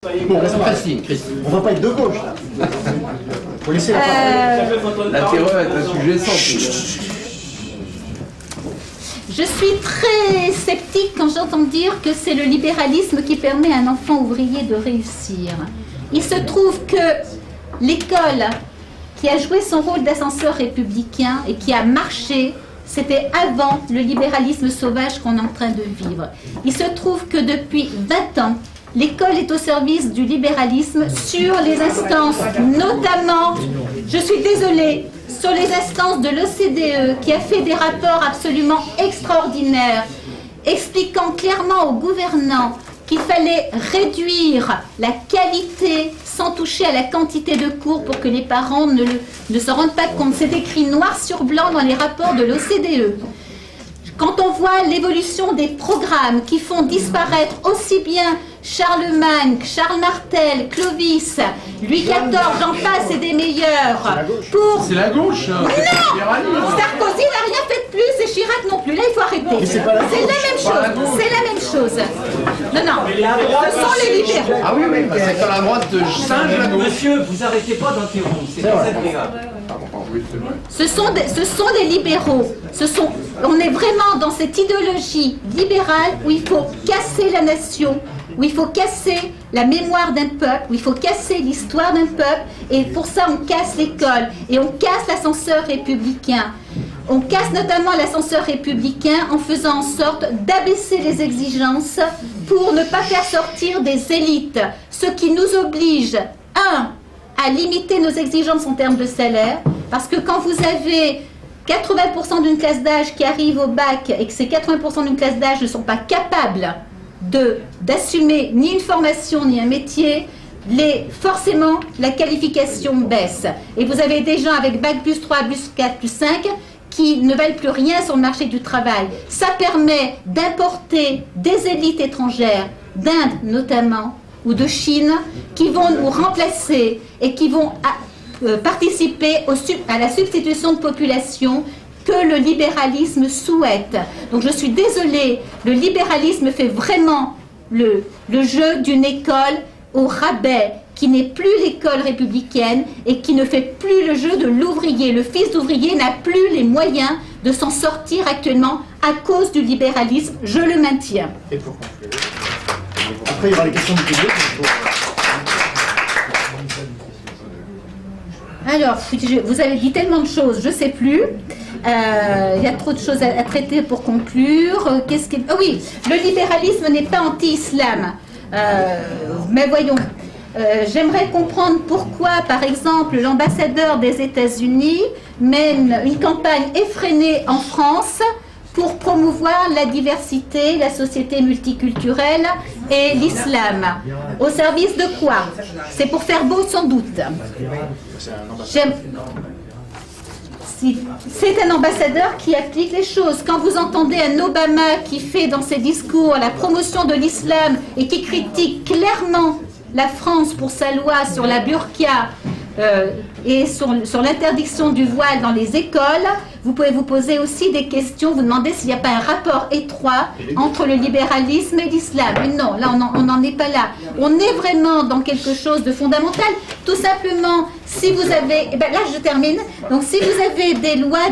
Bon, Christine. On va pas être de gauche là. Faut laisser la parole. La terreur est un sujet sensible. Je suis très sceptique quand j'entends dire que c'est le libéralisme qui permet à un enfant ouvrier de réussir. Il se trouve que l'école qui a joué son rôle d'ascenseur républicain et qui a marché, c'était avant le libéralisme sauvage qu'on est en train de vivre. Il se trouve que depuis 20 ans, l'école est au service du libéralisme sur les instances, notamment, je suis désolée, sur les instances de l'OCDE qui a fait des rapports absolument extraordinaires, expliquant clairement aux gouvernants qu'il fallait réduire la qualité sans toucher à la quantité de cours pour que les parents ne se rendent pas compte. C'est écrit noir sur blanc dans les rapports de l'OCDE. Quand on voit l'évolution des programmes qui font disparaître aussi bien Charlemagne, Charles Martel, Clovis, Louis XIV, j'en passe et des meilleurs. C'est la gauche. Non, Sarkozy n'a rien fait de plus et Chirac non plus. Là, il faut arrêter. C'est la même chose. C'est la même chose. Non, ce sont les libéraux. Ah oui, c'est quand la droite singe la gauche. Monsieur, vous arrêtez pas d'interrompre, c'est très agréable. Ce sont des libéraux. On est vraiment dans cette idéologie libérale où il faut casser la nation, où il faut casser la mémoire d'un peuple, où il faut casser l'histoire d'un peuple, et pour ça on casse l'école, et on casse l'ascenseur républicain. On casse notamment l'ascenseur républicain en faisant en sorte d'abaisser les exigences pour ne pas faire sortir des élites, ce qui nous oblige, à limiter nos exigences en termes de salaire, parce que quand vous avez 80% d'une classe d'âge qui arrive au bac et que ces 80% d'une classe d'âge ne sont pas capables d'assumer ni une formation ni un métier, forcément la qualification baisse. Et vous avez des gens avec bac plus 3, plus 4, plus 5 qui ne valent plus rien sur le marché du travail. Ça permet d'importer des élites étrangères, d'Inde notamment, ou de Chine, qui vont nous remplacer et qui vont participer à la substitution de population que le libéralisme souhaite. Donc je suis désolée, le libéralisme fait vraiment le jeu d'une école au rabais, qui n'est plus l'école républicaine et qui ne fait plus le jeu de l'ouvrier. Le fils d'ouvrier n'a plus les moyens de s'en sortir actuellement à cause du libéralisme, je le maintiens. Et pour conclure, après il y aura les questions du public. Alors, vous avez dit tellement de choses, je ne sais plus. Il y a trop de choses à traiter pour conclure. Ah oui, le libéralisme n'est pas anti-islam. Mais voyons, j'aimerais comprendre pourquoi, par exemple, l'ambassadeur des États-Unis mène une campagne effrénée en France pour promouvoir la diversité, la société multiculturelle et l'islam. Au service de quoi? C'est pour faire beau sans doute. C'est un ambassadeur qui applique les choses. Quand vous entendez un Obama qui fait dans ses discours la promotion de l'islam et qui critique clairement la France pour sa loi sur la burqa et sur l'interdiction du voile dans les écoles, vous pouvez vous poser aussi des questions, vous demandez s'il n'y a pas un rapport étroit entre le libéralisme et l'islam. Mais non, là on n'en est pas là. On est vraiment dans quelque chose de fondamental. Tout simplement, si vous avez, là je termine, donc si vous avez des lois,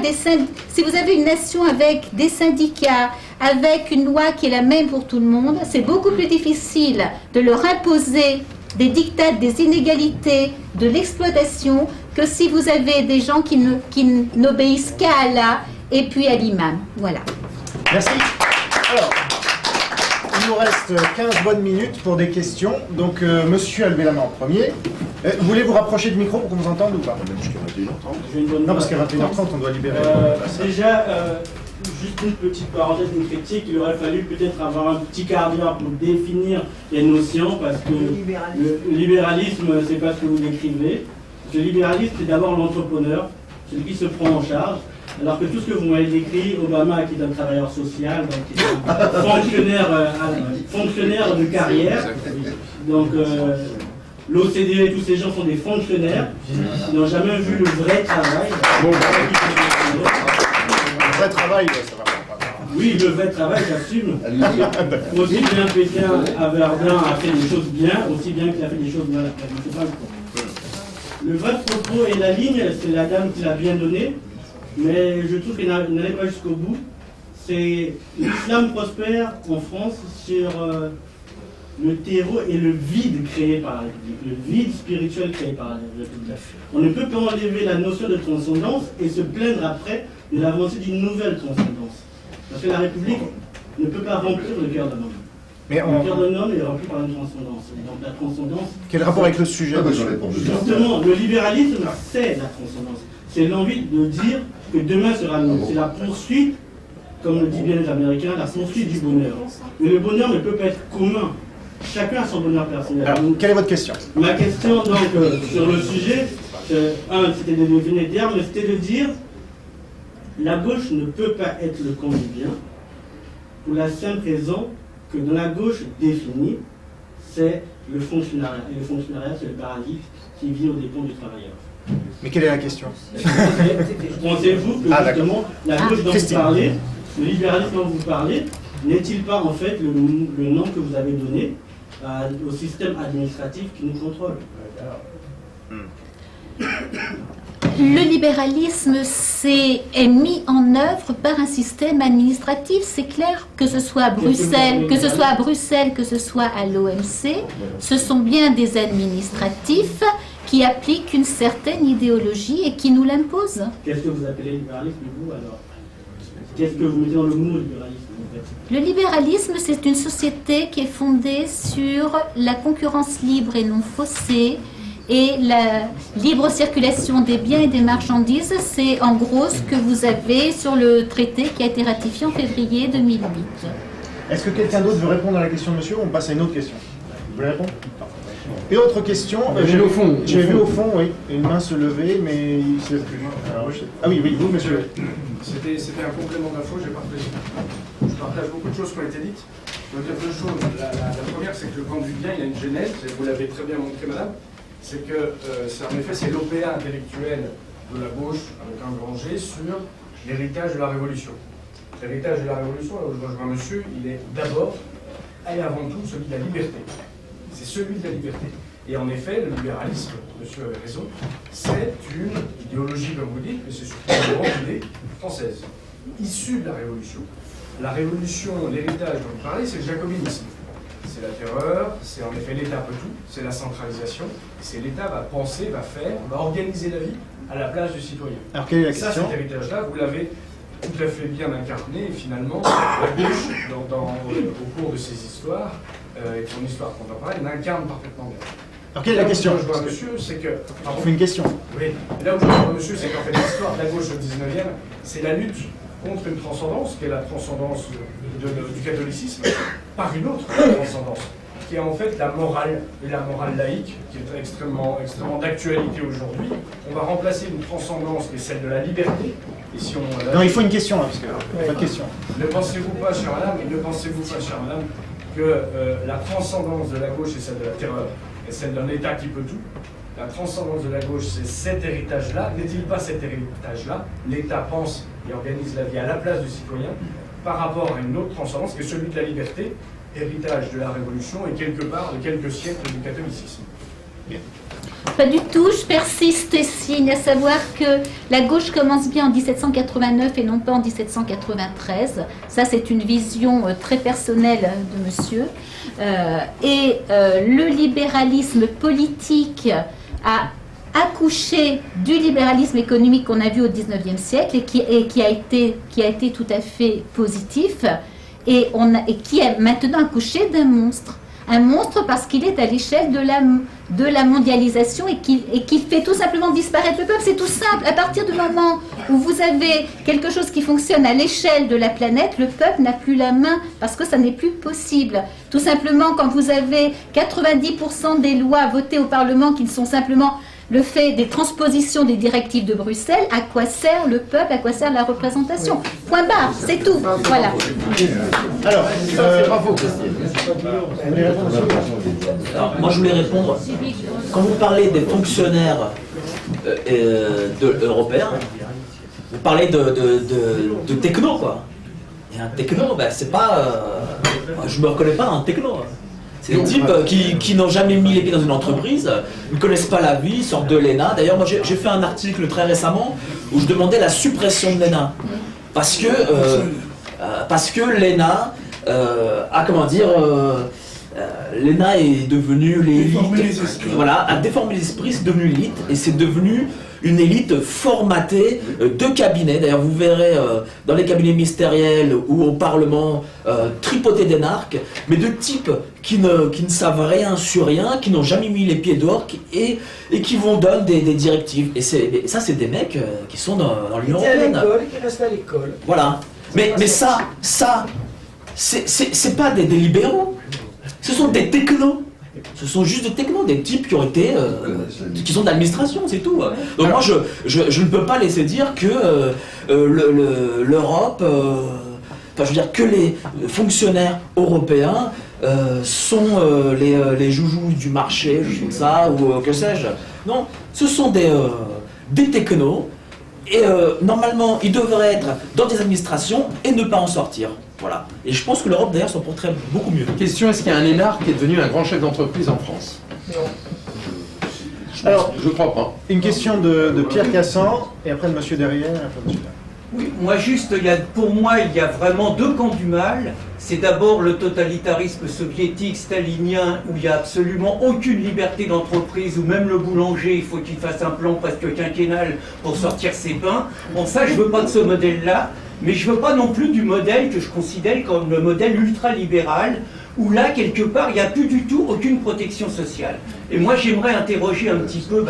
si vous avez une nation avec des syndicats, avec une loi qui est la même pour tout le monde, c'est beaucoup plus difficile de leur imposer des dictats, des inégalités, de l'exploitation, que si vous avez des gens qui n'obéissent qu'à Allah et puis à l'imam. Voilà. Merci. Alors, il nous reste 15 bonnes minutes pour des questions. Donc, monsieur a levé la main en premier. Vous voulez vous rapprocher du micro pour qu'on vous entende ou pas? Jusqu'à 21h30. Non, parce qu'à 21h30, on doit libérer. Déjà, juste une petite parenthèse, une critique, il aurait fallu peut-être avoir un petit quart d'heure pour définir les notions, parce que le libéralisme, c'est pas ce que vous décrivez. Le libéralisme, c'est d'abord l'entrepreneur, celui qui se prend en charge, alors que tout ce que vous m'avez décrit, Obama qui est un travailleur social, donc qui est un fonctionnaire de carrière, donc l'OCDE et tous ces gens sont des fonctionnaires, ils n'ont jamais vu le vrai travail. Le vrai travail, ça va pas. Oui, le vrai travail, j'assume. Aussi bien Pétain à Verdun a fait des choses bien, aussi bien qu'il a fait des choses mal. C'est pas le point. Le vrai propos et la ligne, c'est la dame qui l'a bien donné, mais je trouve qu'elle n'allait pas jusqu'au bout. C'est l'islam prospère en France sur le terreau et le vide créé par la République, le vide spirituel créé par la République. On ne peut pas enlever la notion de transcendance et se plaindre après de l'avancée d'une nouvelle transcendance. Parce que la République ne peut pas remplir le cœur d'un homme. Mais Le cœur d'un homme est rempli par une transcendance. Et donc la transcendance... Quel rapport avec le sujet? Justement, le libéralisme, c'est la transcendance. C'est l'envie de dire que demain sera mieux. C'est la poursuite, comme le dit bien les Américains, la poursuite du bonheur. Mais le bonheur ne peut pas être commun. Chacun a son bonheur personnel. Alors, quelle est votre question? Ma question, donc, sur le sujet, c'était de définir les termes, mais c'était de dire la gauche ne peut pas être le camp du bien, pour la simple raison que dans la gauche définie, c'est le fonctionnariat. Et le fonctionnariat, c'est le parasite qui vit aux dépens du travailleur. Mais quelle est la question? Pensez-vous que justement, la gauche dont vous parlez, le libéralisme dont vous parlez, n'est-il pas en fait le nom que vous avez donné au système administratif qui nous contrôle? Le libéralisme est mis en œuvre par un système administratif. C'est clair, que ce soit à Bruxelles, que ce soit à l'OMC, ce sont bien des administratifs qui appliquent une certaine idéologie et qui nous l'imposent. Qu'est-ce que vous appelez libéralisme, vous, alors? Qu'est-ce que vous mettez dans le mot libéralisme, en fait? Le libéralisme, c'est une société qui est fondée sur la concurrence libre et non faussée, et la libre circulation des biens et des marchandises. C'est en gros ce que vous avez sur le traité qui a été ratifié en février 2008. Est-ce que quelqu'un d'autre veut répondre à la question de monsieur ou on passe à une autre question? Vous voulez répondre? Et autre question? J'ai vu au fond, oui, une main se lever, mais il ne se lève plus. Alors, ah oui, vous, monsieur. C'était un complément d'info, j'ai partagé. Je partage beaucoup de choses qui ont été dites. Je veux dire deux choses. La première, c'est que le camp du bien, il a une genèse, et vous l'avez très bien montré, madame. C'est que, en effet, c'est l'OPA intellectuel de la gauche, avec un grand G, sur l'héritage de la Révolution. L'héritage de la Révolution, là où je rejoins monsieur, il est d'abord et avant tout celui de la liberté. C'est celui de la liberté. Et en effet, le libéralisme, monsieur avait raison, c'est une idéologie, comme vous dites, mais c'est surtout une grande idée française, issue de la Révolution. La Révolution, l'héritage dont vous parlez, c'est le jacobinisme. C'est la terreur, c'est en effet l'État peut tout, c'est la centralisation, c'est l'État va penser, va faire, va organiser la vie à la place du citoyen. Alors quelle est la Ça, question? cet héritage-là, vous l'avez tout à fait bien incarné, et finalement, la gauche, au cours de ses histoires, et de son histoire contemporaine, l'incarne parfaitement bien. Alors quelle est la question? Là où je vois monsieur, c'est que... On fait une question. Oui, là où je vois monsieur, c'est qu'en fait l'histoire de la gauche au 19e, c'est la lutte contre une transcendance, qui est la transcendance du catholicisme, par une autre transcendance, qui est en fait la morale, et la morale laïque, qui est extrêmement d'actualité aujourd'hui. On va remplacer une transcendance qui est celle de la liberté. Et si on, non, il faut une question, là, parce que pas de question. Ne pensez-vous pas, chère madame, que la transcendance de la gauche est celle de la terreur, et celle d'un État qui peut tout? La transcendance de la gauche, c'est cet héritage-là. N'est-il pas cet héritage-là? L'État pense et organise la vie à la place du citoyen par rapport à une autre transcendance qui est celui de la liberté, héritage de la Révolution et quelque part de quelques siècles du catholicisme. Pas du tout, je persiste et signe, à savoir que la gauche commence bien en 1789 et non pas en 1793. Ça, c'est une vision très personnelle de monsieur. Le libéralisme politique a accouché du libéralisme économique qu'on a vu au XIXe siècle et qui a été tout à fait positif et qui est maintenant accouché d'un monstre. Un monstre parce qu'il est à l'échelle de la mondialisation et qu'il fait tout simplement disparaître le peuple. C'est tout simple. À partir du moment où vous avez quelque chose qui fonctionne à l'échelle de la planète, le peuple n'a plus la main parce que ça n'est plus possible. Tout simplement, quand vous avez 90% des lois votées au Parlement qui sont simplement le fait des transpositions des directives de Bruxelles, à quoi sert le peuple, à quoi sert la représentation? Point barre, c'est tout. Voilà. Alors, bravo, Christine. Alors, moi je voulais répondre, quand vous parlez des fonctionnaires européens, vous parlez de techno, quoi. Et un techno, ben, c'est pas... je me reconnais pas dans un techno. C'est des types qui n'ont jamais mis les pieds dans une entreprise, ne connaissent pas la vie, sortent de l'ENA. D'ailleurs, moi j'ai fait un article très récemment où je demandais la suppression de l'ENA. Parce que l'ENA a, comment dire, l'ENA est devenue l'élite. Voilà, a déformé l'esprit, c'est devenu l'élite, et c'est devenu une élite formatée de cabinets. D'ailleurs, vous verrez dans les cabinets ministériels ou au Parlement tripoter d'énarques, mais de types qui ne savent rien sur rien, qui n'ont jamais mis les pieds dehors et qui vont donner des directives. Et ça, c'est des mecs qui sont dans l'Union européenne. Qui restent à l'école. Voilà. Mais ça, c'est pas des libéraux. Ce sont des technos. Ce sont juste des technos, des types qui ont été, qui sont d'administration, c'est tout. Donc moi, je ne peux pas laisser dire que l'Europe, enfin, je veux dire que les fonctionnaires européens sont les joujoux du marché, comme ça, ou que sais-je. Non, ce sont des technos, et normalement, ils devraient être dans des administrations et ne pas en sortir. Voilà. Et je pense que l'Europe, d'ailleurs, s'en porterait beaucoup mieux. Question, est-ce qu'il y a un énarque qui est devenu un grand chef d'entreprise en France? Alors, je crois pas. Une question de Pierre Cassan, et après le monsieur derrière, et après le monsieur là. Oui, moi juste, pour moi, il y a vraiment deux camps du mal. C'est d'abord le totalitarisme soviétique, stalinien, où il n'y a absolument aucune liberté d'entreprise, où même le boulanger, il faut qu'il fasse un plan presque quinquennal pour sortir ses pains. Bon, ça, je veux pas de ce modèle-là, mais je veux pas non plus du modèle que je considère comme le modèle ultralibéral, où là, quelque part, il n'y a plus du tout aucune protection sociale. Et moi, j'aimerais interroger un petit peu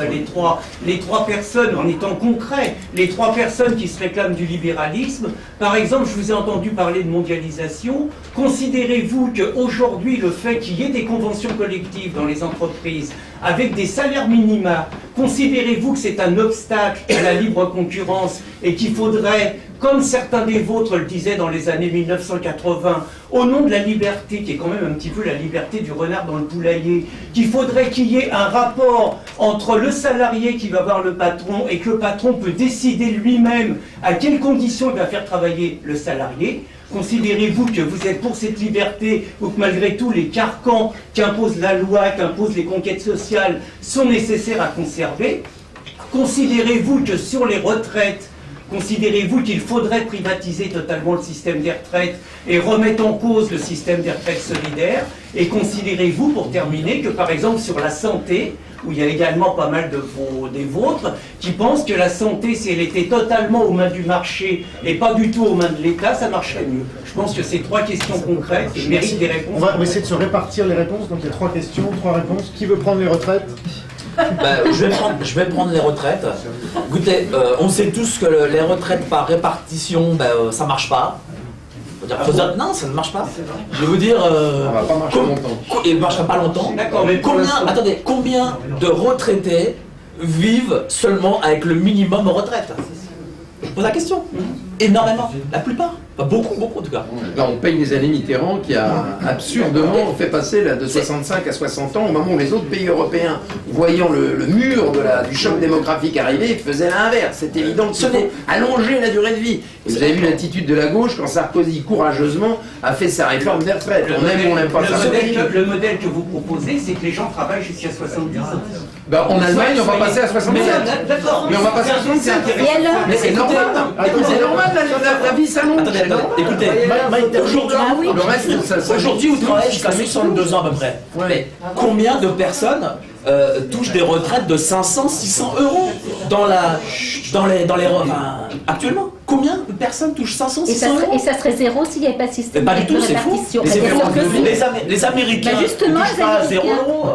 les trois personnes, en étant concret, les trois personnes qui se réclament du libéralisme. Par exemple, je vous ai entendu parler de mondialisation. Considérez-vous qu'aujourd'hui, le fait qu'il y ait des conventions collectives dans les entreprises, avec des salaires minima, considérez-vous que c'est un obstacle à la libre concurrence et qu'il faudrait, comme certains des vôtres le disaient dans les années 1980, au nom de la liberté, qui est quand même un petit peu la liberté du renard dans le poulailler, qu'il faudrait qu'il y ait un rapport entre le salarié qui va voir le patron et que le patron peut décider lui-même à quelles conditions il va faire travailler le salarié. Considérez-vous que vous êtes pour cette liberté ou que malgré tout les carcans qu'impose la loi, qu'imposent les conquêtes sociales sont nécessaires à conserver? Considérez-vous que sur les retraites, considérez-vous qu'il faudrait privatiser totalement le système des retraites et remettre en cause le système des retraites solidaires? Et considérez-vous, pour terminer, que par exemple sur la santé, où il y a également pas mal des vôtres, qui pensent que la santé, si elle était totalement aux mains du marché et pas du tout aux mains de l'État, ça marcherait mieux. Je pense que c'est trois questions concrètes qui méritent des réponses. On va essayer de se répartir les réponses, donc il y a trois questions, trois réponses. Qui veut prendre les retraites? Je vais prendre les retraites. Écoutez, on sait tous que les retraites par répartition, ça marche pas. Non, ça ne marche pas. Je vais vous dire... On va pas marcher longtemps. Il ne marchera pas longtemps. D'accord, mais combien de retraités vivent seulement avec le minimum retraite? Je pose la question. Énormément. La plupart. Enfin, beaucoup en tout cas. Là, on paye les années Mitterrand qui a absurdement fait passer de 65 à 60 ans au moment où les autres pays européens, voyant le mur du choc démographique arriver, faisaient l'inverse. C'est évident qu'il faut allonger la durée de vie. Et vous avez vu l'attitude de la gauche quand Sarkozy, courageusement, a fait sa réforme des retraites. On aime ou on n'aime pas ça. Le modèle que vous proposez, c'est que les gens travaillent jusqu'à 70 ans. En Allemagne, on va passer à 67. D'accord. Mais on va passer à 67. Mais c'est normal. C'est normal, la vie s'allonge. Écoutez, aujourd'hui vous travaillez jusqu'à 62 ans à peu près. Mais combien de personnes touchent des retraites de 500-600 euros actuellement? Combien de personnes touchent 500-600 euros? Et ça serait zéro s'il n'y avait pas de système de Pas du tout, c'est fou. Les Américains justement, touchent pas 0 euros.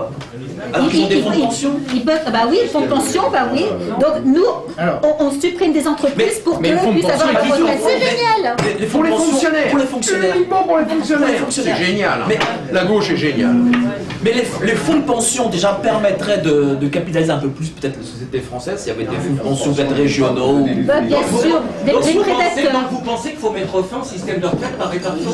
Alors qu'ils ont des fonds de pension. Oui, fonds de pension, oui. Donc nous, on supprime des entreprises pour qu'ils puissent avoir une retraite. C'est génial. Pour les fonctionnaires. Pour les fonctionnaires. Uniquement pour les fonctionnaires. C'est génial. La gauche est géniale. Mais les fonds de pension déjà permettraient de capitaliser un peu plus peut-être la société française, s'il y avait des fonds de pension peut-être régionaux. Bah, bien sûr, des prédateurs. Donc vous pensez qu'il faut mettre fin au système de retraite par répartition?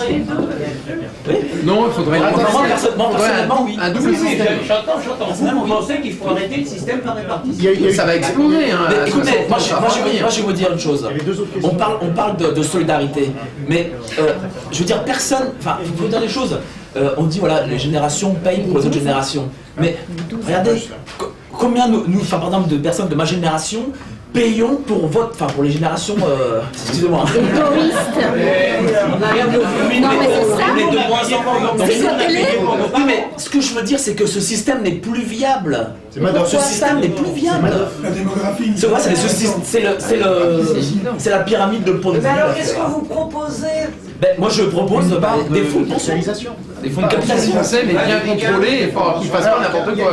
Non, il faudrait personnellement, oui. un double système. J'entends. Vous pensez qu'il faut arrêter le système par répartition? Ça va exploser. Hein, Mais écoutez, moi je vais vous dire une chose. Il y avait deux autres questions. On parle de solidarité, mais je veux dire, personne. Enfin, il faut dire les choses. On dit voilà, les générations payent pour les autres générations. Mais regardez, combien nous, par exemple, de personnes de ma génération payons pour les générations. Excusez-moi. Égoïste. Non, mais c'est ça. C'est quoi qu'elle est? Oui, mais ce que je veux dire, c'est que ce système n'est plus viable. Madoff. Ce système n'est plus viable. La démographie. C'est vrai, c'est la pyramide de Ponzi. Mais alors, qu'est-ce que vous proposez? Ben, moi, je propose des fonds de pension. Des fonds de capitalisation français, mais bien contrôlés et pas qu'ils fassent pas n'importe quoi.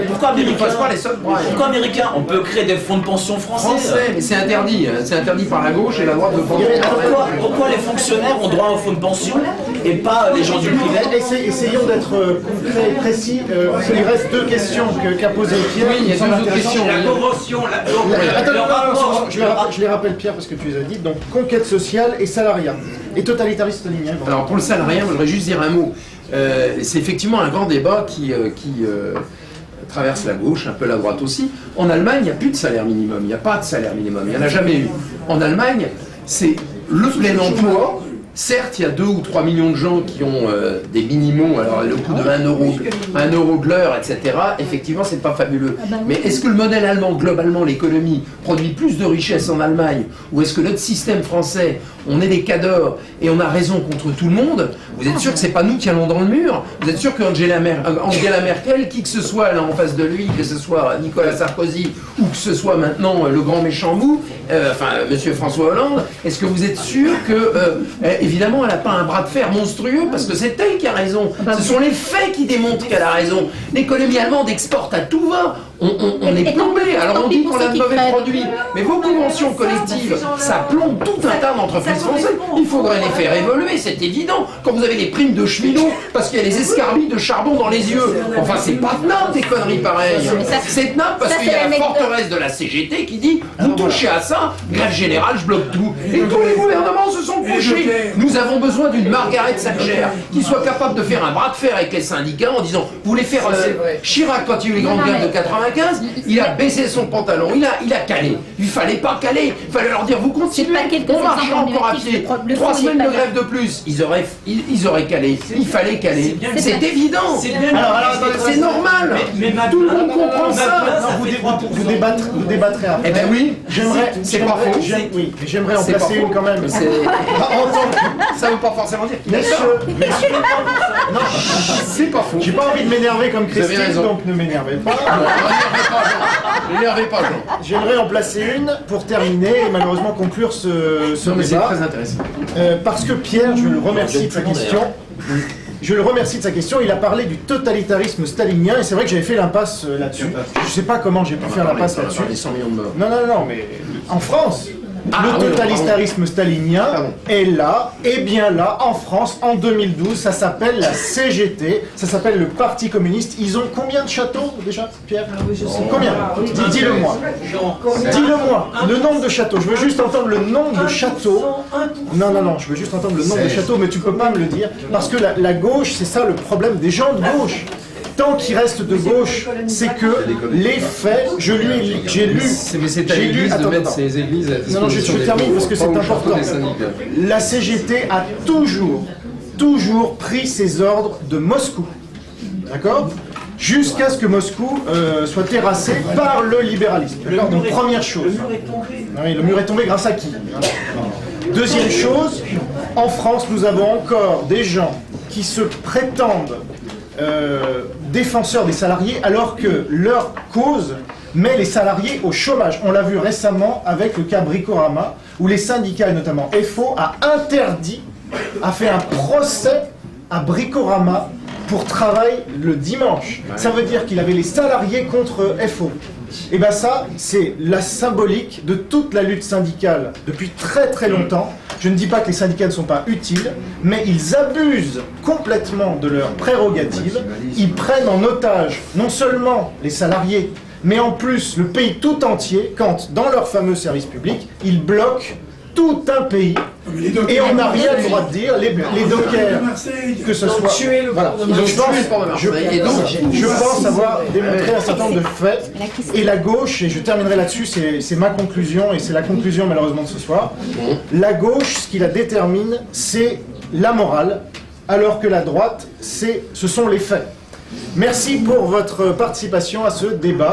Pourquoi américain? Pas les seuls. Pourquoi américain? On peut créer des fonds de pension français. Mais c'est interdit. C'est interdit par la gauche et la droite de pension. Pourquoi les fonctionnaires ont droit au fonds de pension et pas les gens du privé? Essayons d'être concrets et précis. Il reste deux questions qu'a posées Pierre. Oui, il y a deux autres questions. La convention, Je les rappelle Pierre parce que tu les as dites. Donc conquête sociale et salariat. Et totalitarisme stalinien. Alors pour le salariat, je voudrais juste dire un mot. C'est effectivement un grand débat qui traverse la gauche, un peu la droite aussi. En Allemagne, il n'y a plus de salaire minimum. Il n'y a pas de salaire minimum. Il n'y en a jamais eu. En Allemagne, c'est le plein emploi. Certes, il y a 2 ou 3 millions de gens qui ont des minimums, alors le coût de 1 euro de l'heure, etc. Effectivement, c'est pas fabuleux. Mais est-ce que le modèle allemand, globalement, l'économie, produit plus de richesses en Allemagne? Ou est-ce que notre système français, on est des cadors et on a raison contre tout le monde? Vous êtes sûr que c'est pas nous qui allons dans le mur? Vous êtes sûr qu'Angela Merkel, qui que ce soit là en face de lui, que ce soit Nicolas Sarkozy ou que ce soit maintenant le grand méchant mou, Monsieur François Hollande, est-ce que vous êtes sûr que évidemment, elle n'a pas un bras de fer monstrueux parce que c'est elle qui a raison. Ce sont les faits qui démontrent qu'elle a raison. L'économie allemande exporte à tout va. On est plombé. Alors on dit qu'on a de mauvais produits. Mais vos conventions collectives, ça plombe tout un tas d'entreprises françaises. Il faudrait les faire évoluer, c'est évident. Quand vous avez des primes de cheminots parce qu'il y a des escarbilles de charbon dans les yeux. Enfin, c'est pas tenable des conneries pareilles. C'est tenable parce qu'il y a la forteresse de la CGT qui dit vous touchez à ça, grève générale, je bloque tout. Et tous les gouvernements se sont couchés. Nous avons besoin d'une Margaret Thatcher qui soit capable de faire un bras de fer avec les syndicats en disant vous voulez faire Chirac quand il y a eu les grandes grèves de 95, il a baissé son pantalon, il a calé. Il fallait pas caler, il fallait leur dire vous continuez, on marchera encore à pied. 3 semaines de grève de plus, ils auraient calé. Il fallait caler. C'est évident. C'est normal. Tout le monde comprend ça. Vous débattrez après. Eh ben oui, J'aimerais en placer une quand même. Ça veut pas forcément dire qu'il Non, c'est pas faux. J'ai pas envie de m'énerver comme Christine, donc ne m'énervez pas. N'énervez pas, Jean. J'aimerais en placer une pour terminer et malheureusement conclure ce Non, mais c'est débat. très intéressant. Parce que Pierre, je le remercie de sa question. Je le remercie de sa question. Il a parlé du totalitarisme stalinien et c'est vrai que j'avais fait l'impasse là-dessus. Je sais pas comment j'ai pu faire l'impasse là-dessus. Les 100 millions de morts. Non, mais en France, le totalitarisme stalinien est là, et bien là, en France, en 2012. Ça s'appelle la CGT, ça s'appelle le Parti communiste. Ils ont combien de châteaux déjà, Pierre? Combien? Dis-le-moi. Dis-le-moi, le nombre de châteaux. Je veux juste entendre le nombre de châteaux. Non, je veux juste entendre le nombre de châteaux, mais tu peux pas me le dire. Parce que la gauche, c'est ça le problème des gens de gauche. Tant qu'il reste de gauche, c'est que les faits, j'ai lu... Mais c'est à l'église de mettre ces églises à disposition. Non, je termine parce que c'est important. La CGT a toujours pris ses ordres de Moscou. D'accord ? Jusqu'à ce que Moscou soit terrassé par le libéralisme. D'accord ? Donc première chose. Le mur est tombé grâce à qui ? Deuxième chose, en France, nous avons encore des gens qui se prétendent défenseurs des salariés alors que leur cause met les salariés au chômage. On l'a vu récemment avec le cas Bricorama où les syndicats et notamment FO a fait un procès à Bricorama pour travail le dimanche. Ça veut dire qu'il avait les salariés contre FO. Et bien ça, c'est la symbolique de toute la lutte syndicale depuis très très longtemps. Je ne dis pas que les syndicats ne sont pas utiles, mais ils abusent complètement de leurs prérogatives. Ils prennent en otage non seulement les salariés, mais en plus le pays tout entier, quand, dans leur fameux service public, ils bloquent tout un pays. Et on n'a rien le droit de dire, les dockers, que ce soit... Voilà. Donc, je pense avoir démontré un certain nombre de faits. Et la gauche, et je terminerai là-dessus, c'est ma conclusion, et c'est la conclusion malheureusement de ce soir, la gauche, ce qui la détermine, c'est la morale, alors que la droite, ce sont les faits. Merci pour votre participation à ce débat.